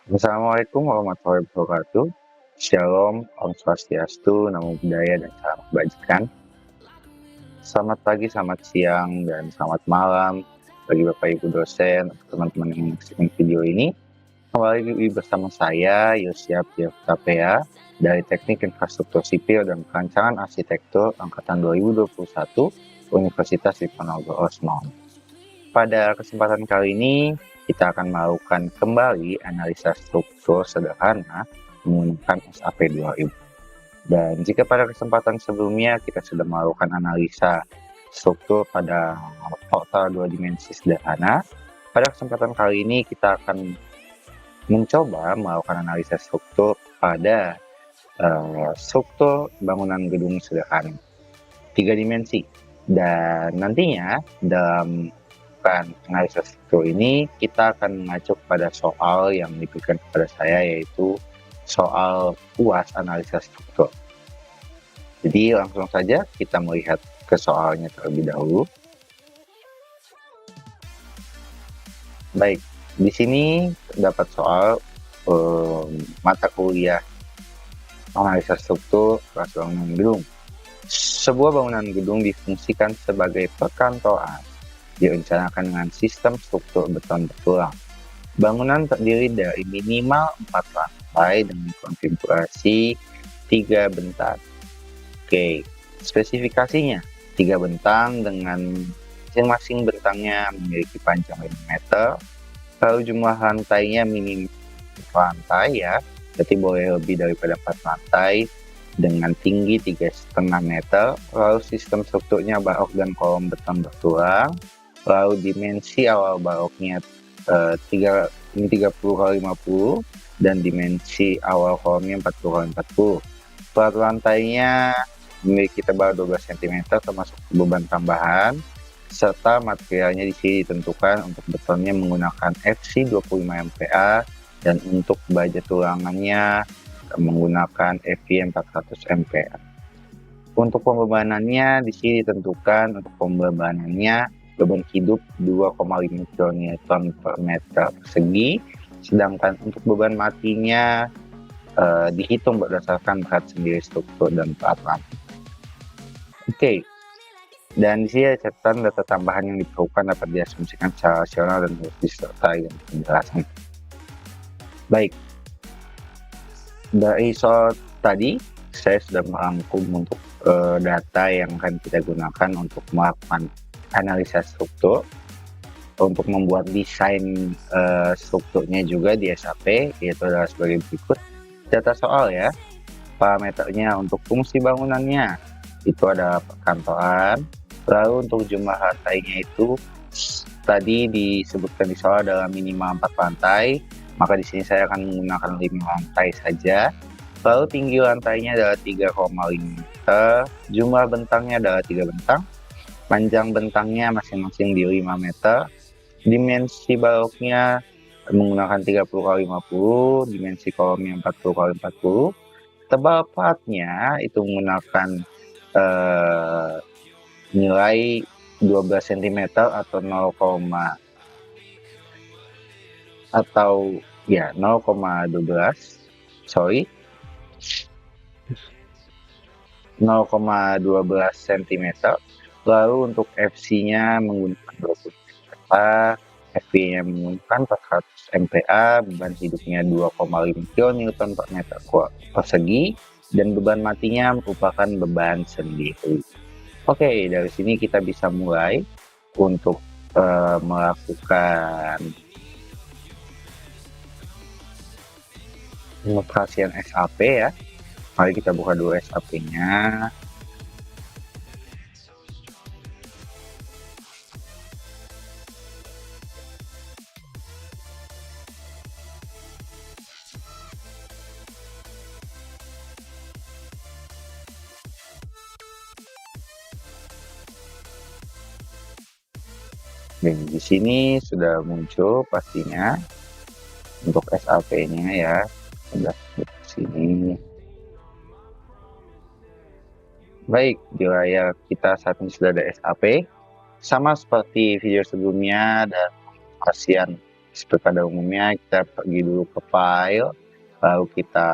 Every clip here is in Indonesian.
Assalamualaikum warahmatullahi wabarakatuh. Shalom, Om Swastiastu, Namo Buddhaya, dan salam kebajikan. Selamat pagi, selamat siang, dan selamat malam bagi Bapak Ibu dosen, teman-teman yang menyaksikan video ini. Kembali lagi bersama saya, Yosya Piotapea, dari Teknik Infrastruktur Sipil dan Perancangan Arsitektur Angkatan 2021, Universitas Diponegoro Osman. Pada kesempatan kali ini, kita akan melakukan kembali analisa struktur sederhana menggunakan SAP 2000. Dan jika pada kesempatan sebelumnya kita sudah melakukan analisa struktur pada portal 2 dimensi sederhana, pada kesempatan kali ini kita akan mencoba melakukan analisa struktur pada struktur bangunan gedung sederhana 3 dimensi. Dan nantinya dalam analisa struktur ini kita akan mengacu pada soal yang diberikan kepada saya, yaitu soal UAS analisa struktur. Jadi langsung saja kita melihat ke soalnya terlebih dahulu. Baik, di sini dapat soal mata kuliah analisa struktur kelas bangunan gedung. Sebuah bangunan gedung difungsikan sebagai perkantoran, direncanakan dengan sistem struktur beton bertulang. Bangunan terdiri dari minimal 4 lantai dengan konfigurasi 3 bentang. Oke, spesifikasinya 3 bentang dengan masing-masing bentangnya memiliki panjang 5 meter. Lalu jumlah lantainya minimal lantai ya, berarti boleh lebih daripada 4 lantai dengan tinggi 3,5 meter. Lalu sistem strukturnya barok dan kolom beton bertulang. Lalu dimensi awal baroknya 30 x 50 dan dimensi awal kolomnya 40 x 40. Plat lantainya memiliki tebal 12 cm termasuk beban tambahan, serta materialnya di sini ditentukan untuk betonnya menggunakan FC 25 MPa dan untuk baja tulangannya menggunakan FV 400 MPa. Untuk pembebanannya di sini ditentukan untuk pembebanannya beban hidup 2,5 kN per meter persegi, sedangkan untuk beban matinya dihitung berdasarkan berat sendiri struktur dan berat lantai. Oke, dan di sini ada catatan data tambahan yang diperlukan dapat diasumsikan secara rasional dan harus disertai dengan penjelasan. Baik, dari soal tadi saya sudah merangkum untuk data yang akan kita gunakan untuk melakukan analisa struktur, untuk membuat desain strukturnya juga di SAP, yaitu adalah sebagai berikut. Data soal ya, parameternya untuk fungsi bangunannya itu adalah perkantoran. Lalu untuk jumlah lantainya itu tadi disebutkan di soal adalah minimal 4 lantai, maka di sini saya akan menggunakan 5 lantai saja. Lalu tinggi lantainya adalah 3,5 meter, jumlah bentangnya adalah 3 bentang, panjang bentangnya masing-masing di 5 meter, dimensi baroknya menggunakan 30 x 50, dimensi kolomnya 40 x 40, tebal platnya itu menggunakan nilai 12 cm atau 0,12 cm. Lalu untuk FC-nya menggunakan 20 MPa, FV-nya menggunakan 400 MPa, beban hidupnya 2,5 kN per meter persegi, dan beban matinya merupakan beban sendiri. Oke, dari sini kita bisa mulai untuk melakukan pengoperasian SAP ya. Mari kita buka dulu SAP-nya. Dan di sini sudah muncul pastinya untuk SAP-nya ya. Sudah di sini. Baik, di layar kita saat ini sudah ada SAP. Sama seperti video sebelumnya dan pengoperasian Seperti pada umumnya kita pergi dulu ke file, lalu kita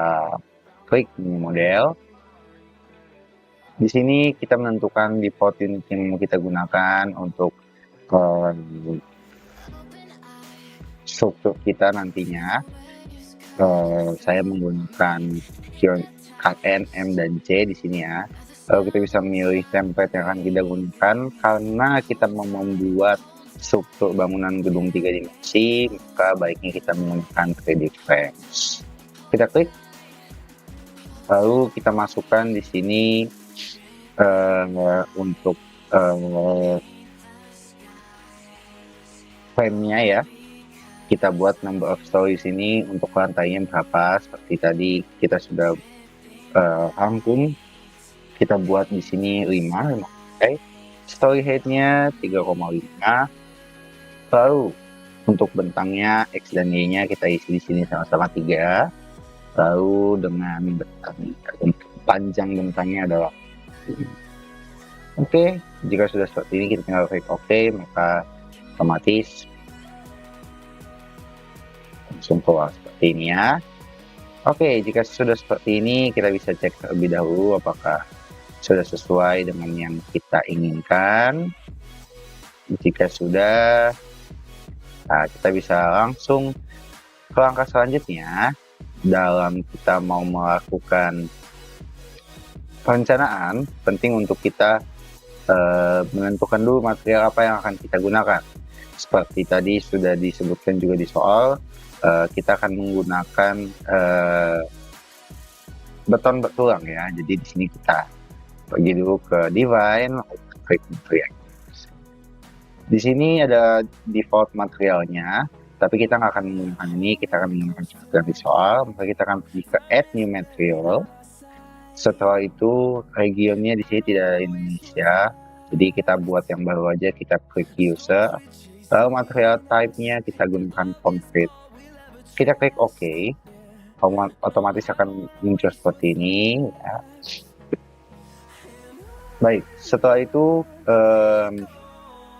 klik new model. Di sini kita menentukan default unit yang mau kita gunakan untuk struktur kita nantinya. Saya menggunakan KN, M, dan C di sini ya. Lalu kita bisa memilih template yang akan kita gunakan karena kita mau membuat struktur bangunan gedung 3 dimensi, maka baiknya kita menggunakan 3D Frames. Kita klik, lalu kita masukkan di sini untuk frame-nya ya. Kita buat number of story sini untuk lantainya berapa, seperti tadi kita sudah rangkum. Kita buat di sini 5 lantai. Story height-nya 3,5. Lalu untuk bentangnya X dan Y-nya kita isi di sini sama-sama 3. Lalu dengan bentang untuk panjang bentangnya adalah Oke, jika sudah seperti ini kita tinggal klik OK, maka otomatis langsung keluar seperti ini ya. Oke, jika sudah seperti ini kita bisa cek terlebih dahulu apakah sudah sesuai dengan yang kita inginkan. Jika sudah, nah kita bisa langsung ke langkah selanjutnya dalam kita mau melakukan perencanaan. Penting untuk kita menentukan dulu material apa yang akan kita gunakan. Seperti tadi sudah disebutkan juga di soal, kita akan menggunakan beton bertulang ya. Jadi di sini kita pergi dulu ke Divine, klik material. Di sini ada default materialnya, tapi kita nggak akan menggunakan ini, kita akan menggunakan seperti di soal. Maka kita akan pergi ke Add New Material. Setelah itu regionnya di sini tidak ada Indonesia, jadi kita buat yang baru aja, kita klik user. Lalu material type-nya kita gunakan concrete. Kita klik OK, otomatis akan muncul seperti ini ya. Baik, setelah itu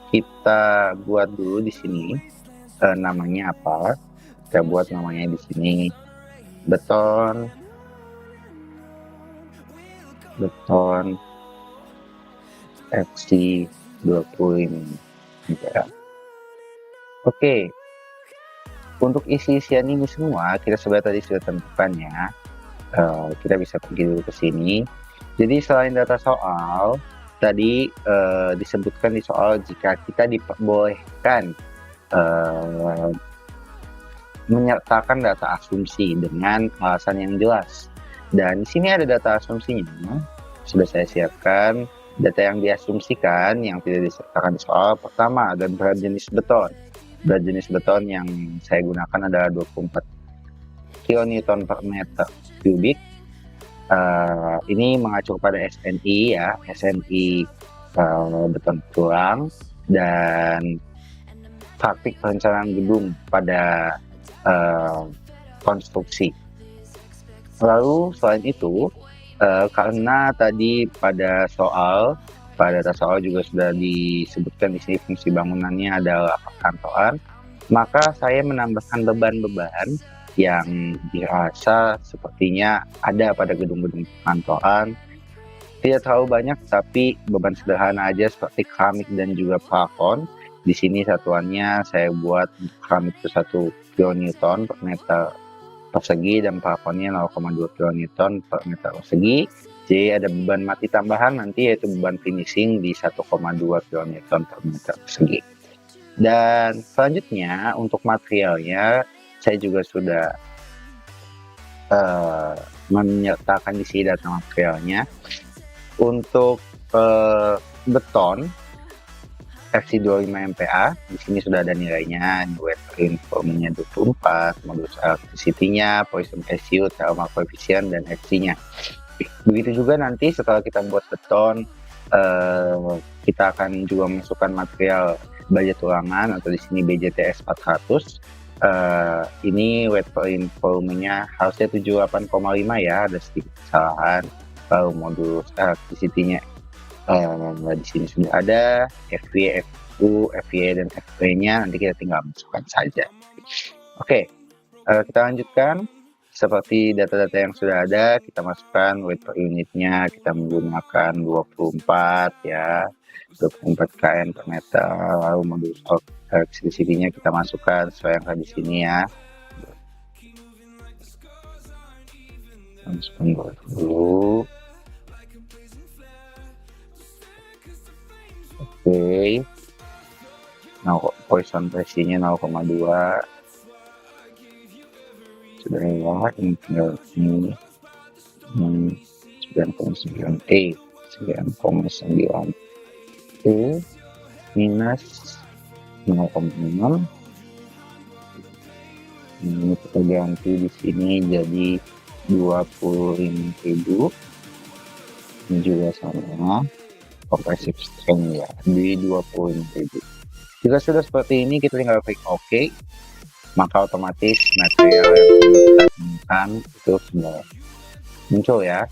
kita buat dulu di sini namanya apa. Kita buat namanya di sini beton FC 20 ini ya. Oke, untuk isi-isian ini semua kita sebenarnya tadi sudah tentukan ya. Kita bisa pergi dulu ke sini. Jadi selain data soal tadi disebutkan di soal jika kita diperbolehkan menyertakan data asumsi dengan alasan yang jelas. Dan di sini ada data asumsinya, sudah saya siapkan. Data yang diasumsikan yang tidak disertakan di soal, pertama ada berat jenis beton. Berat jenis beton yang saya gunakan adalah 24 kN per meter kubik. Ini mengacu pada SNI ya, SNI beton tulang dan praktik perencanaan gedung pada konstruksi. Lalu selain itu, karena tadi pada data soal juga sudah disebutkan di sini fungsi bangunannya adalah perkantoran, maka saya menambahkan beban-beban yang dirasa sepertinya ada pada gedung-gedung perkantoran. Tidak terlalu banyak, tapi beban sederhana aja seperti keramik dan juga plafon. Di sini satuannya saya buat keramik itu 1 kN per meter persegi dan plafonnya 0,2 kN per meter persegi. Jadi ada beban mati tambahan nanti yaitu beban finishing di 1,2 kN per meter persegi. Dan selanjutnya untuk materialnya saya juga sudah menyertakan di sini data materialnya. Untuk beton FC25 MPa, di sini sudah ada nilainya, wet volume-nya 24, modulus elasticity-nya, Poisson ratio, thermal coefficient, dan FC-nya. Begitu juga nanti setelah kita buat beton, kita akan juga masukkan material baja tulangan atau di sini BJTS 400. Ini wet volume-nya harusnya 78,5 ya, ada sedikit kesalahan. Lalu modulus elasticity-nya di sini sudah ada, FV FU, FY, dan FP-nya nanti kita tinggal masukkan saja. Oke, kita lanjutkan. Seperti data-data yang sudah ada, kita masukkan weight per unitnya, kita menggunakan 24 ya, 24 kN per meter, lalu modulus of electricity-nya kita masukkan sesuai yang di sini ya. Masukkan dulu. Oke. Nah, Poisson pressure-nya 0,2. Sudah ya, ini tinggal ini 9,9 9,9 minus 0,6. Ini kita ganti di sini jadi 25.000. Ini juga sama compressive strength ya, di 25.000. Jika sudah seperti ini, kita tinggal klik OK, maka otomatis material yang kita temukan itu semua muncul ya.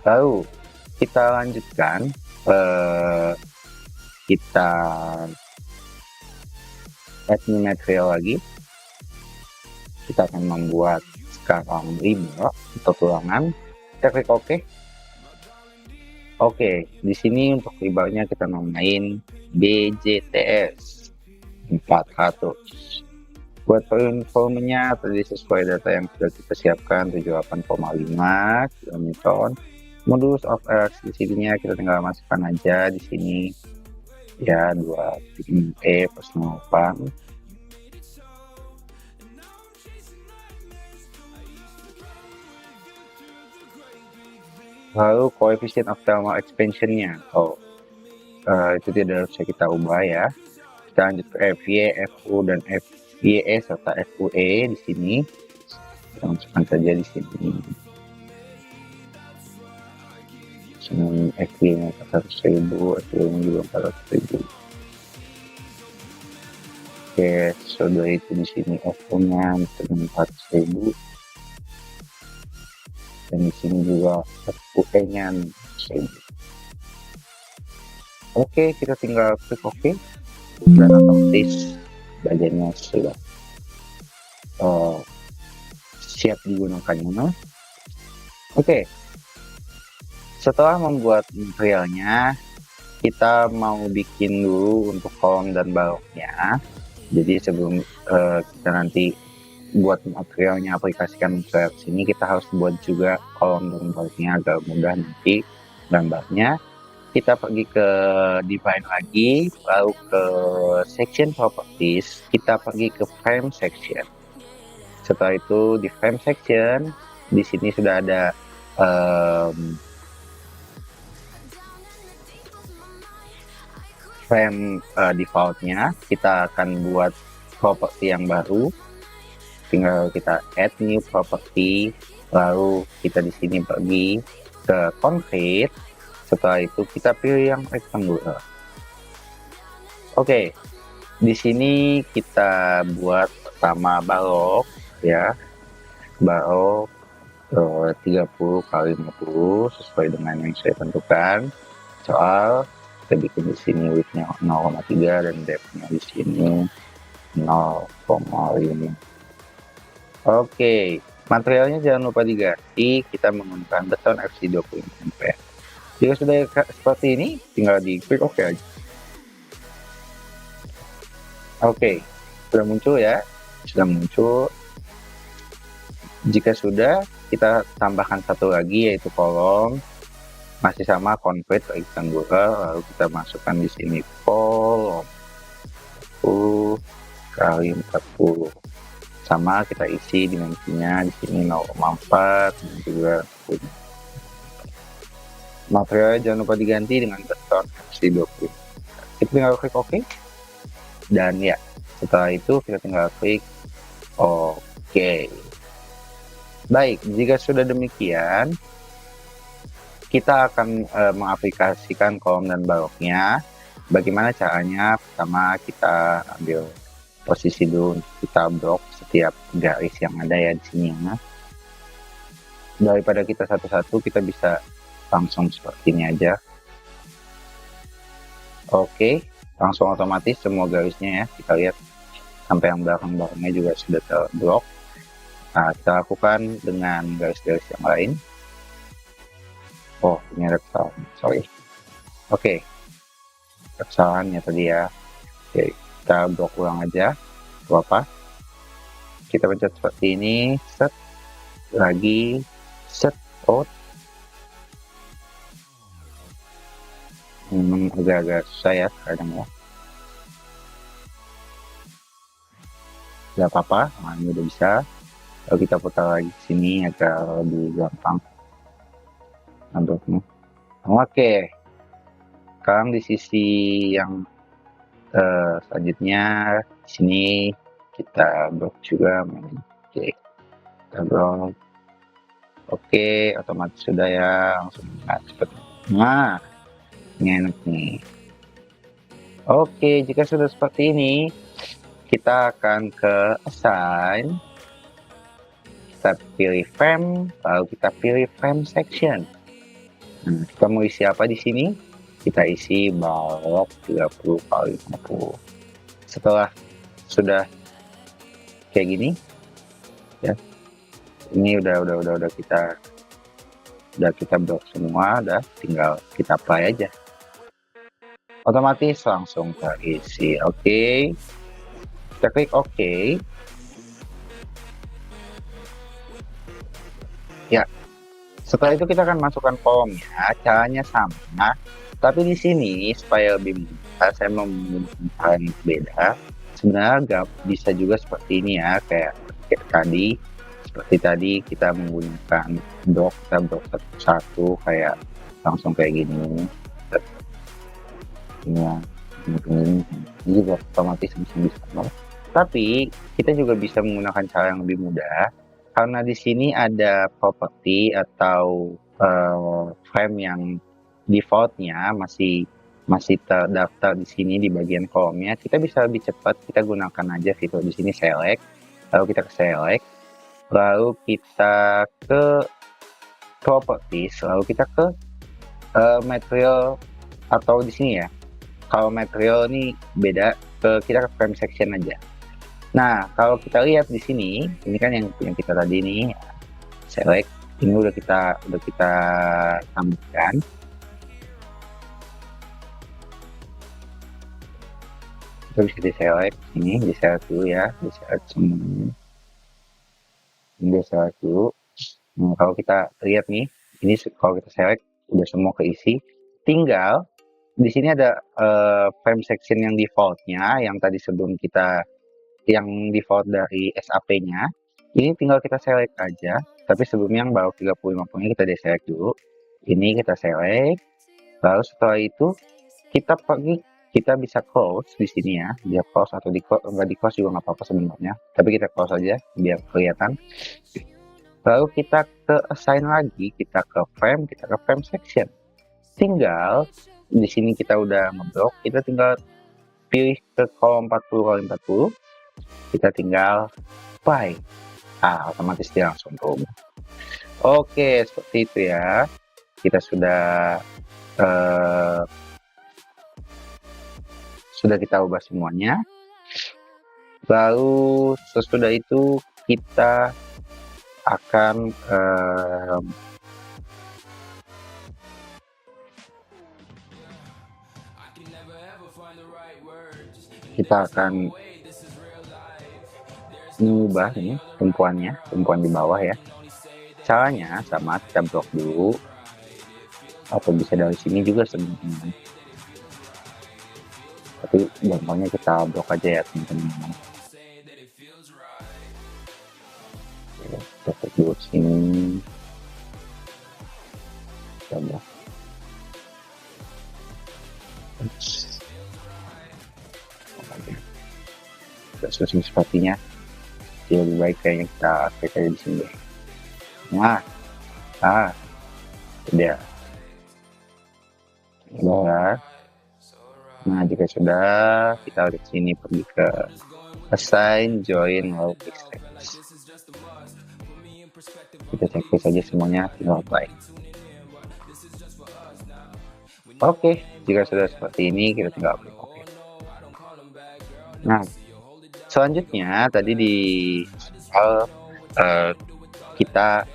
Lalu kita lanjutkan, kita add new material lagi. Kita akan membuat sekarang rebar atau tulangan. Kita klik OK. Oke, di sini untuk rebarnya kita namain BJTS 400. Buat volumenya tadi sesuai data yang sudah kita siapkan 78,5 kN. Modulus of electricity-nya kita tinggal masukkan aja di sini ya 2 plus 0,8. Lalu coefficient of thermal expansion-nya, itu tidak bisa kita ubah ya. Kita lanjut ke FY, FU, dan FYE serta FUE di sini. Kita masukkan saja di sini. FY-nya 400.000, FUE-nya juga 400.000. Oke, sudah itu di sini FU-nya 400.000. Dan di sini juga FUE-nya 1.000. Oke, kita tinggal klik OK dan otomatis badannya sudah siap digunakan. Oke, setelah membuat materialnya, kita mau bikin dulu untuk kolom dan baloknya. Jadi sebelum kita nanti buat materialnya, aplikasikan ke sini, kita harus buat juga kolom dan baloknya agar mudah nanti gambarnya. Kita pergi ke define lagi, lalu ke section properties, kita pergi ke frame section. Setelah itu di frame section, di sini sudah ada frame defaultnya. Kita akan buat property yang baru. Tinggal kita add new property, lalu kita di sini pergi ke concrete. Setelah itu kita pilih yang rectangular. Oke, di sini kita buat pertama balok ya, balok 30 kali 50 sesuai dengan yang saya tentukan. Soal kita bikin di sini width-nya 0,3 dan depth-nya di sini 0,5. Oke, materialnya jangan lupa diganti, kita menggunakan beton FC 25 ampere. Jika sudah seperti ini, tinggal di klik OK aja. Oke, sudah muncul ya, sudah muncul. Jika sudah, kita tambahkan satu lagi yaitu kolom, masih sama concrete rectangular, lalu kita masukkan di sini kolom 40 kali 40. Sama kita isi dimensinya di sini 0,4 dan juga materialnya jangan lupa diganti dengan beton FC20. Kita tinggal klik OK dan ya setelah itu kita tinggal klik OK. Baik, jika sudah demikian kita akan mengaplikasikan kolom dan baloknya. Bagaimana caranya? Pertama kita ambil posisi dulu untuk kita blok setiap garis yang ada ya di sini ya. Daripada kita satu-satu, kita bisa langsung seperti ini aja. Oke, langsung otomatis semua garisnya ya, kita lihat sampai yang belakang-belakangnya juga sudah terblok. Nah, kita lakukan dengan garis-garis yang lain. Oh, ini ada kesalahan, sorry. Oke, kesalahannya tadi ya. Oke, kita blok ulang aja. Apa? Kita pencet seperti ini, set, lagi, set, out. Agak-agak susah ya kadang ya. Gak apa-apa, nah, ini udah bisa. Lalu kita putar lagi ke sini agar lebih gampang bentuknya. Oke, sekarang di sisi yang selanjutnya di sini kita blok juga. Oke, kita blok. Oke, otomatis sudah ya, langsung cepet. Nah, ini enak nih. Oke, jika sudah seperti ini, kita akan ke assign. Kita pilih frame, lalu kita pilih frame section. Nah, kita mau isi apa di sini? Kita isi balok 30 kali 50. Setelah sudah kayak gini, ya, ini udah kita blok semua, udah tinggal kita apply aja. Otomatis langsung terisi. Oke, kita klik OK. Ya, setelah itu kita akan masukkan kolomnya. Caranya sama, tapi di sini supaya lebih mudah, saya menggunakan beda. Sebenarnya bisa juga seperti ini ya, kayak tadi. Seperti tadi kita menggunakan blok, kita blok satu-satu kayak langsung kayak gini. Ini ya, ini juga otomatis bisa. Tapi kita juga bisa menggunakan cara yang lebih mudah. Karena di sini ada properti atau frame yang defaultnya masih terdaftar di sini di bagian kolomnya, kita bisa lebih cepat. Kita gunakan aja fitur di sini select, lalu kita ke select, lalu kita ke properties, lalu kita ke material atau di sini ya. Kalau material ini beda, kita ke frame section aja. Nah, kalau kita lihat di sini, ini kan yang kita tadi nih, select, ini udah kita tambahkan. Kita bisa di select, ini di select dulu ya, di select semuanya. Ini di select dulu. Nah, kalau kita lihat nih, ini kalau kita select, udah semua keisi. Tinggal, di sini ada frame section yang defaultnya, yang tadi sebelum kita yang default dari SAP-nya, ini tinggal kita select aja, tapi sebelumnya yang balok 30-50-nya kita deselect dulu. Ini kita select, lalu setelah itu kita bisa close di sini ya, dia close atau nggak di close juga nggak apa-apa sebenarnya, tapi kita close aja biar kelihatan. Lalu kita ke assign lagi, kita ke frame section. Tinggal di sini kita udah ngeblok, kita tinggal pilih ke kolom 40x40. Kita tinggal apply. Otomatis dia langsung berubah. Oke, seperti itu ya. Kita sudah kita ubah semuanya. Lalu sesudah itu kita akan mengubah ini tumpuan di bawah ya. Caranya sama, kita blok dulu, atau bisa dari sini juga sebenarnya, tapi gampangnya kita blok aja ya teman-teman. Kita blok dulu sini, kita blok. Susun sepertinya jadi lebih baik kayaknya kita klik aja di sini deh. Nah, udah. Nah, jika sudah, kita ke sini pergi ke assign, join, lalu klik status. Kita cek saja semuanya, tinggal apply. Oke, jika sudah seperti ini, kita tinggal klik OK. Nah, selanjutnya tadi di soal kita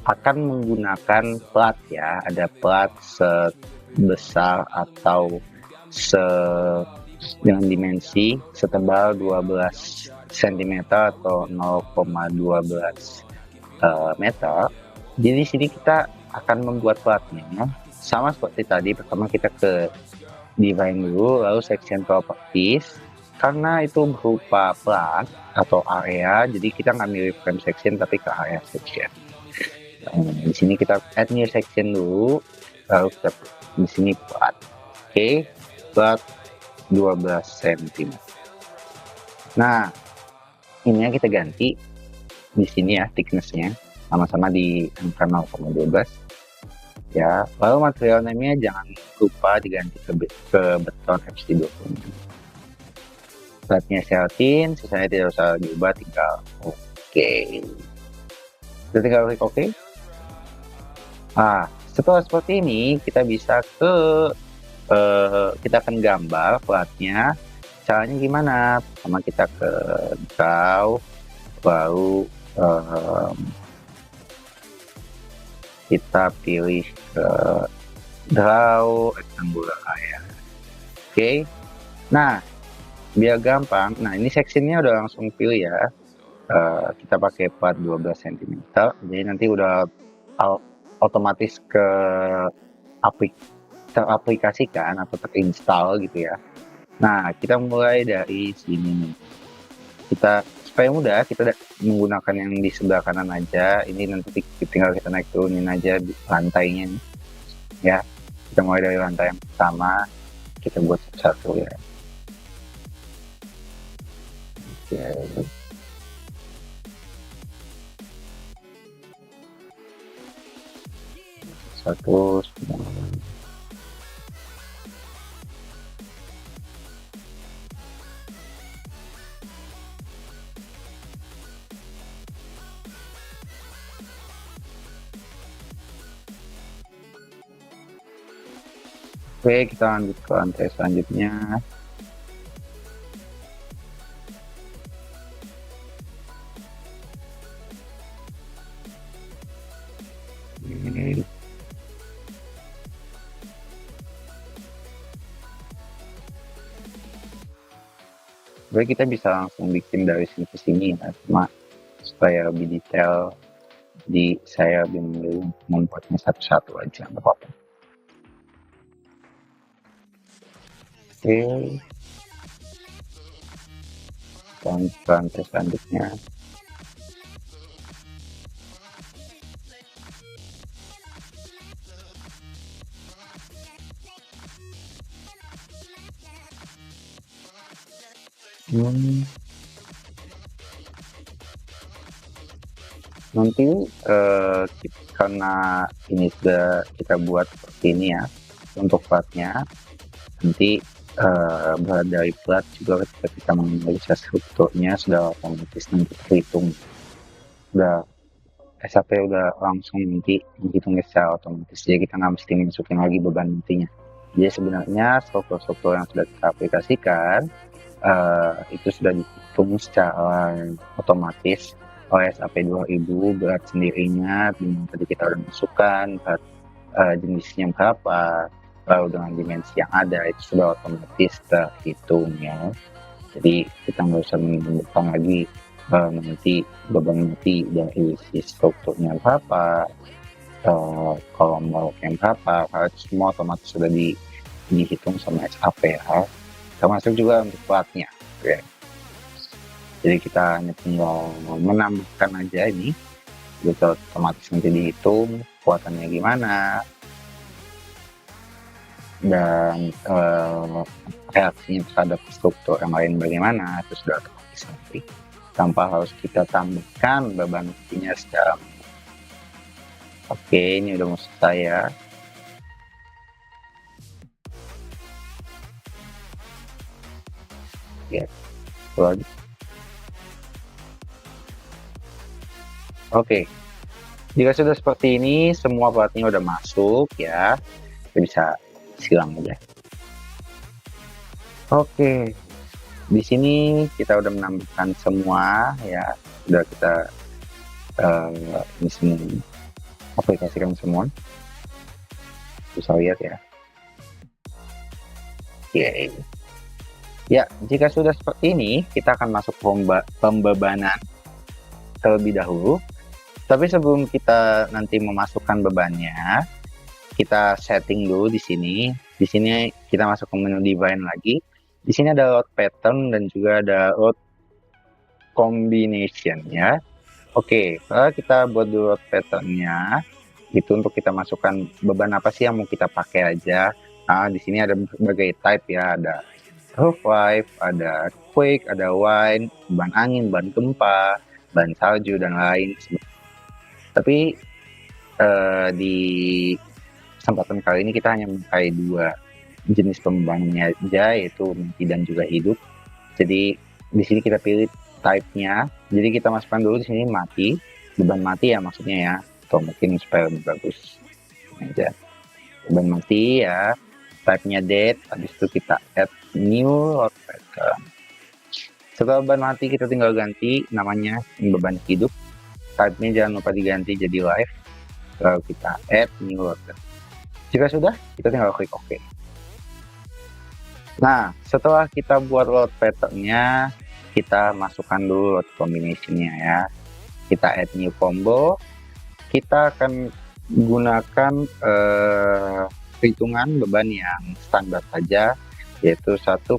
akan menggunakan plat ya, ada plat sebesar atau dengan dimensi setebal 12 cm atau 0,12 meter. Jadi di sini kita akan membuat platnya sama seperti tadi. Pertama kita ke design dulu, lalu section properties. Karena itu berupa plat atau area, jadi kita nggak milih frame section tapi ke area section. Di sini kita add new section dulu, lalu kita di sini plat. Oke, plat 12 cm. Nah, ini kita ganti di sini ya thickness-nya sama-sama di angka 0,12 ya. Lalu material name-nya jangan lupa diganti ke beton FCD20. Platnya seltin, sisanya tidak usah diubah, tinggal oke. Kita tinggal klik oke. Nah, setelah seperti ini kita bisa kita akan gambar platnya. Caranya gimana? Pertama kita ke draw, lalu kita pilih ke draw rectangular area. Oke. Nah, biar gampang, nah ini sectionnya udah langsung pilih ya. Kita pakai plat 12 cm, jadi nanti udah otomatis teraplikasikan atau terinstall gitu ya. Nah, kita mulai dari sini nih. Kita supaya mudah, kita menggunakan yang di sebelah kanan aja. Ini nanti tinggal kita naik turunin aja di lantainya nih. Ya, kita mulai dari lantai yang pertama. Kita buat satu ya. Oke. Satu. Oke, kita lanjut ke lantai selanjutnya. Ini. Sebenarnya kita bisa langsung bikin dari sini ke sini ya, cuma supaya lebih detail saya lebih membuatnya satu-satu aja, nggak apa-apa. Oke, dan lantai selanjutnya. Nanti karena ini sudah kita buat seperti ini ya untuk platnya, nanti dari plat juga ketika kita menganalisa strukturnya sudah otomatis nanti terhitung, udah SAP udah langsung nanti menghitungnya secara otomatis, jadi kita nggak mesti masukin lagi beban nantinya. Jadi sebenarnya struktur-struktur yang sudah kita aplikasikan itu sudah dihitung secara otomatis oleh SAP 2000 berat sendirinya, tadi kita udah masukkan berat jenisnya berapa, lalu dengan dimensi yang ada itu sudah otomatis terhitung ya. Jadi kita nggak usah menentukan lagi nanti beban nanti dari si strukturnya berapa, kolom baloknya berapa, karena semua otomatis sudah dihitung sama SAP ya, termasuk juga untuk platnya ya. Jadi kita hanya tinggal menambahkan aja ini, gitu otomatis nanti dihitung kekuatannya gimana dan reaksinya terhadap struktur yang lain bagaimana, itu sudah otomatis nanti tanpa harus kita tambahkan beban nantinya secara. Oke, ini udah maksud saya. Ya, lagi. Oke, jika sudah seperti ini, semua platnya udah masuk ya, kita bisa silang aja. Oke, Di sini kita udah menambahkan semua ya, udah kita ini semua aplikasikan semua, bisa lihat ya. Oke. Ya, jika sudah seperti ini, kita akan masuk pembebanan terlebih dahulu. Tapi sebelum kita nanti memasukkan bebannya, kita setting dulu di sini. Di sini kita masuk ke menu define lagi. Di sini ada load pattern dan juga ada load combination ya. Oke, kalau kita buat dulu load patternnya, itu untuk kita masukkan beban apa sih yang mau kita pakai aja. Nah, di sini ada berbagai type ya, ada roof life, ada quake, ada wind, ban angin, ban gempa, ban salju dan lain. Tapi di kesempatan kali ini kita hanya memakai dua jenis pembebanannya aja, yaitu mati dan juga hidup. Jadi di sini kita pilih type-nya. Jadi kita masukkan dulu di sini mati, beban mati ya maksudnya ya, atau mungkin supaya lebih bagus aja. Beban mati ya, type-nya dead. Habis itu kita add new load pattern. Setelah beban mati kita tinggal ganti namanya beban hidup. Type-nya jangan lupa diganti jadi live. Lalu kita add new load pattern. Jika sudah, kita tinggal klik OK. Nah, setelah kita buat load pattern-nya, kita masukkan dulu load combination-nya ya. Kita add new combo. Kita akan gunakan perhitungan beban yang standar saja, yaitu 1,6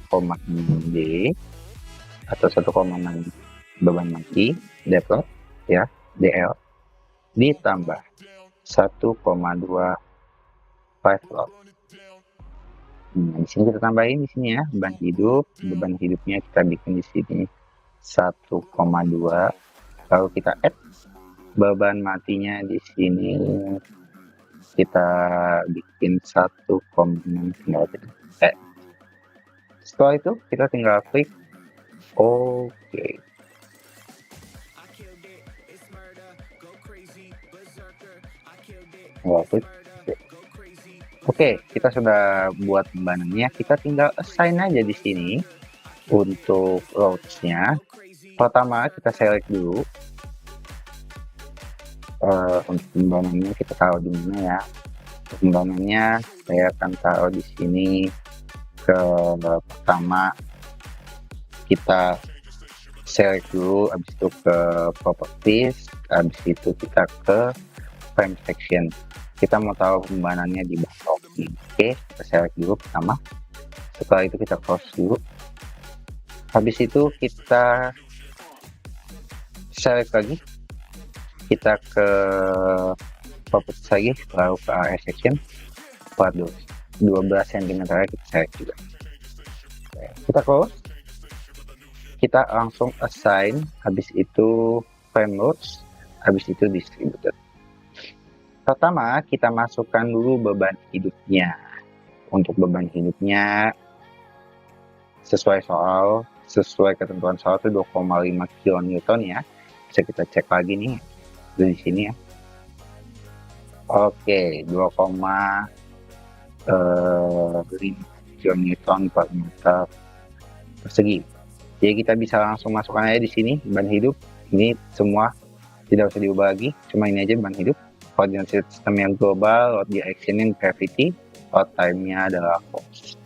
D atau 1,6 beban mati deadload ya, DL, ditambah 1,2 five load. Nah, di sini kita tambahin di sini ya beban hidup. Beban hidupnya kita bikin di sini 1,2. Lalu kita add beban matinya di sini kita bikin 1,6. Setelah itu kita tinggal klik OK. Oke, kita sudah buat bebanannya. Kita tinggal assign aja di sini untuk loads-nya. Pertama kita select dulu untuk pembanannya, kita taruh di mana ya. Pembanannya saya akan taruh di sini ke pertama. Kita select dulu, habis itu ke properties, habis itu kita ke frame section. Kita mau tahu pembanannya di bawah. Oke, kita select dulu pertama. Setelah itu kita close dulu. Habis itu kita select lagi. Kita ke properties lagi, lalu ke area section. 12 cm kita select juga. Kita close. Kita langsung assign, habis itu frame loads, habis itu distributed. Pertama, kita masukkan dulu beban hidupnya. Untuk beban hidupnya, sesuai ketentuan soal itu 2,5 kN ya. Bisa kita cek lagi nih di sini ya. Oke, 2,5 kN per meter persegi. Jadi kita bisa langsung masukkan aja di sini beban hidup. Ini semua tidak usah diubah lagi, cuma ini aja beban hidup. Coordinate system yang global, load direction-nya gravity, load time-nya adalah force.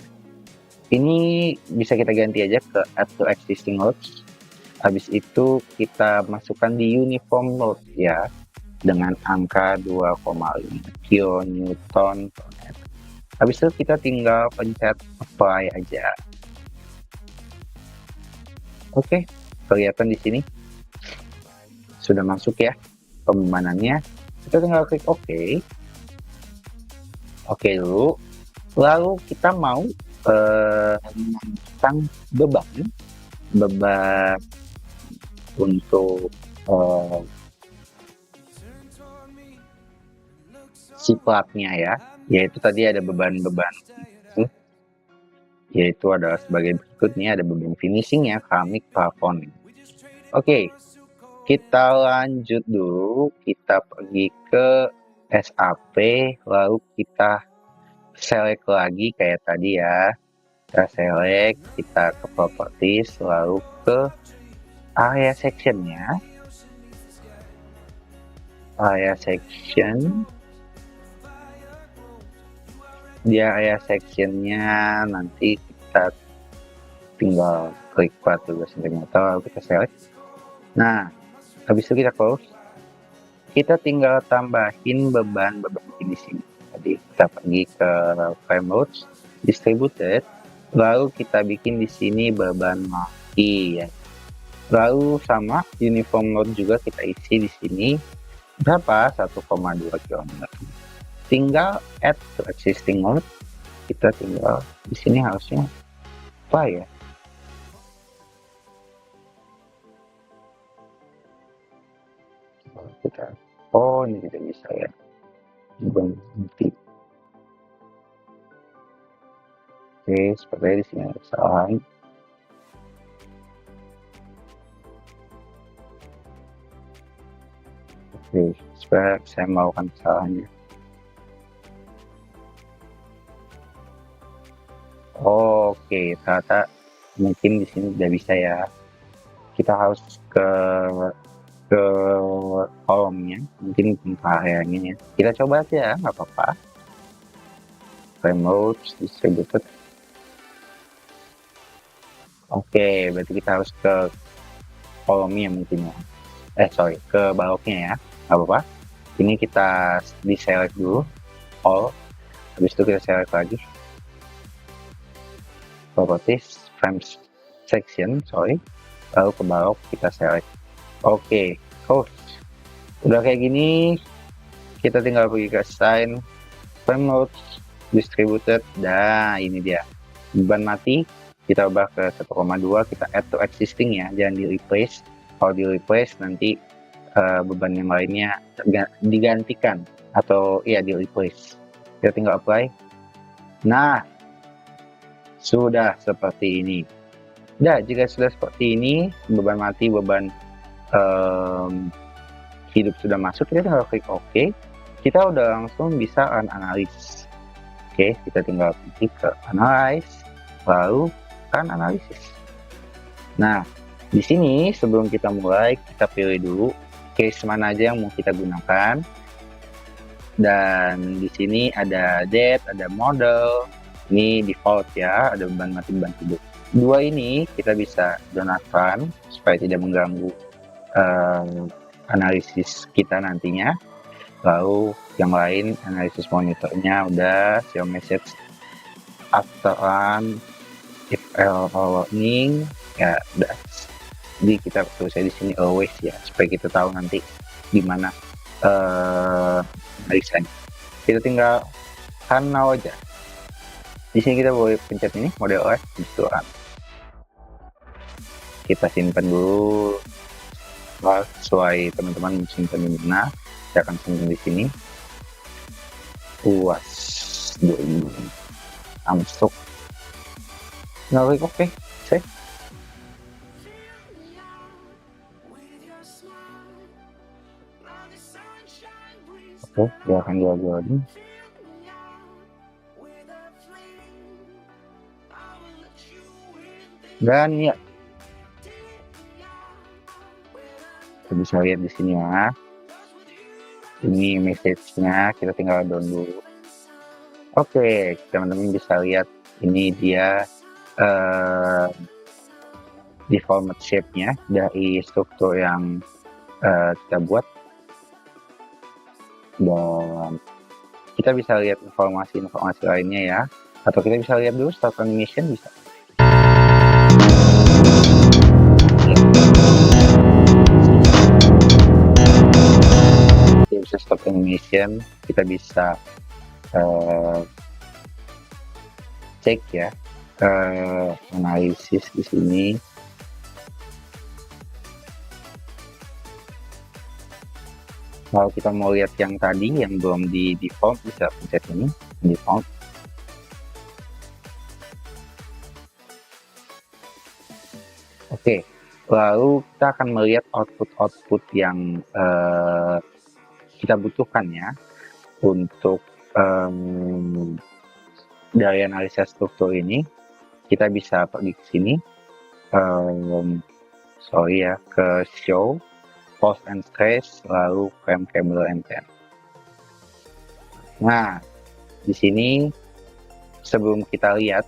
Ini bisa kita ganti aja ke add to existing loads. Habis itu kita masukkan di uniform load ya, dengan angka 2,5 kN per meter. Habis itu kita tinggal pencet apply aja. Oke, kelihatan di sini sudah masuk ya pembebanannya. Kita tinggal klik OK. Oke dulu. Lalu kita mau tentang beban untuk si platnya ya, yaitu tadi ada beban-beban, yaitu adalah sebagai berikutnya, ada beban finishing ya, keramik, plafon. Oke, kita lanjut dulu, kita pergi ke SAP, lalu kita select lagi kayak tadi ya. Kita select, kita ke properties, lalu ke area sectionnya. Area section, di area sectionnya nanti kita tinggal klik 42 cm, lalu kita select. Nah, habis itu kita close. Kita tinggal tambahin beban di sini. Jadi kita pergi ke frame loads, distributed, lalu kita bikin di sini beban mati ya. Lalu sama uniform load juga kita isi di sini berapa 1,2 km. Tinggal add to existing load. Kita tinggal di sini harusnya apa ya? Kita ini tidak bisa ya. Berhenti. Oke, sepertinya di sini ada kesalahan. Oke, supaya saya melakukan kesalahannya. Oke, ternyata mungkin di sini tidak bisa ya. Kita harus ke kolomnya, mungkin areanya ya. Kita coba aja, nggak apa-apa. Frame loads, distributed. Oke, berarti kita harus ke kolomnya mungkin ya. Ke baloknya ya, nggak apa-apa. Ini kita di-select dulu, all. Habis itu kita select lagi. Properties, frame section, lalu ke balok kita select. Oke, udah kayak gini, kita tinggal pergi ke assign, frame loads, distributed. Nah, ini dia beban mati, kita ubah ke 1,2, kita add to existing ya, jangan di replace. Kalau di replace nanti beban yang lainnya digantikan atau ya di replace. Kita tinggal apply. Nah, sudah seperti ini. Nah, jika sudah seperti ini, beban mati, beban hidup sudah masuk, kita tinggal klik OK. Kita udah langsung bisa analysis. Oke, kita tinggal klik ke analyze, lalu kan analisis. Nah, di sini sebelum kita mulai, kita pilih dulu case mana aja yang mau kita gunakan. Dan di sini ada date, ada model, ini default ya, ada beban mati, beban hidup. Dua ini kita bisa donakan supaya tidak mengganggu analisis kita nantinya. Lalu yang lain analisis monitornya udah show message after run, if error warning ya udah. Jadi kita tulis di sini always ya, supaya kita tahu nanti gimana analisanya. Kita tinggal run now aja. Di sini kita boleh pencet ini model OS itu run. Kita simpan dulu sesuai teman-teman simpan di mana. Saya akan simpan di sini. Puas 2000 masuk. Nggak oke, save. Oke, dia akan jual-jualin. Dan ya, kita bisa lihat di sini ya. Ini message-nya, kita tinggal down dulu. Oke, teman-teman bisa lihat ini dia di format shape-nya dari struktur yang kita buat. Dan kita bisa lihat informasi-informasi lainnya ya. Atau kita bisa lihat dulu start animation bisa. Kita bisa stop animation, kita bisa cek ya analisis di sini. Kalau kita mau lihat yang tadi yang belum di default, bisa pencet ini default. Oke, lalu kita akan melihat output yang kita butuhkan ya untuk dari analisa struktur ini. kita bisa pergi ke sini, ke show, pause and stress, lalu frame cable and pen. Nah, di sini sebelum kita lihat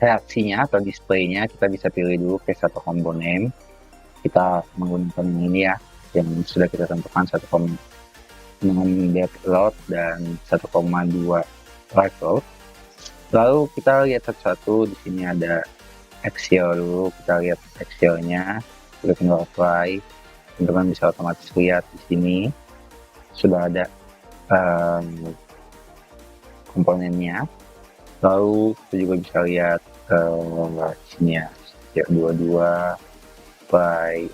reaksinya atau displaynya, kita bisa pilih dulu ke satu komponen. Kita menggunakan ini ya, yang sudah kita tentukan 1,6 dead load dan 1,2 live load. Lalu kita lihat satu-satu. Di sini ada axial dulu, kita lihat axialnya, kita tinggal apply. Teman-teman bisa otomatis lihat di sini sudah ada komponennya. Lalu kita juga bisa lihat di sini ya, 22 apply.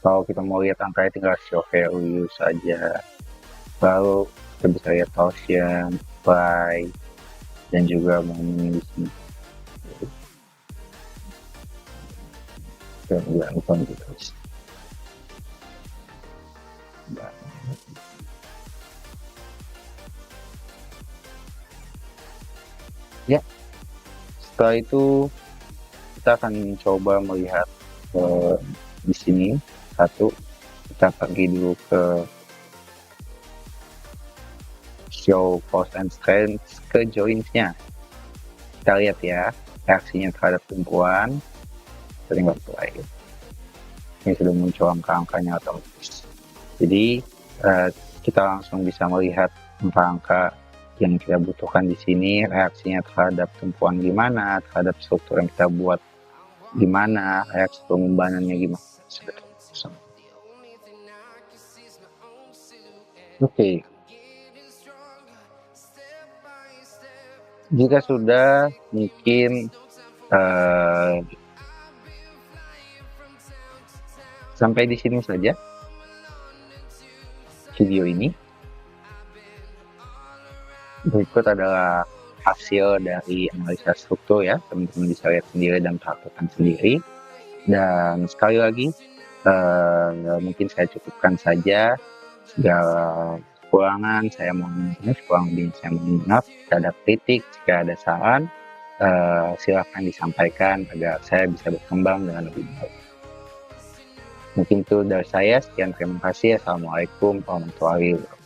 Kalau kita mau lihat angkanya tinggal show value saja. Lalu kita bisa lihat torsion, apply, dan juga moment di sini. Ya, setelah itu kita akan coba melihat di sini. Satu, kita pergi dulu ke show pause and strength ke joints-nya. Kita lihat ya reaksinya terhadap tumpuan. Kita tinggal play. Ini sudah muncul angka-angkanya otomatis. Jadi kita langsung bisa melihat angka-angka yang kita butuhkan di sini, reaksinya terhadap tumpuan gimana, terhadap struktur yang kita buat gimana, reaksi pengumbanannya gimana. Oke. Jika sudah, mungkin sampai di sini saja video ini. Berikut adalah hasil dari analisa struktur ya, teman-teman bisa lihat sendiri dan praktekkan sendiri. Dan sekali lagi, mungkin saya cukupkan saja. Segala kekurangan saya mohon maaf, kurang lebih saya mohon maaf. Jika ada kritik, jika ada saran, silakan disampaikan agar saya bisa berkembang dengan lebih baik. Mungkin itu dari saya. Sekian, terima kasih. Assalamualaikum warahmatullahi wabarakatuh.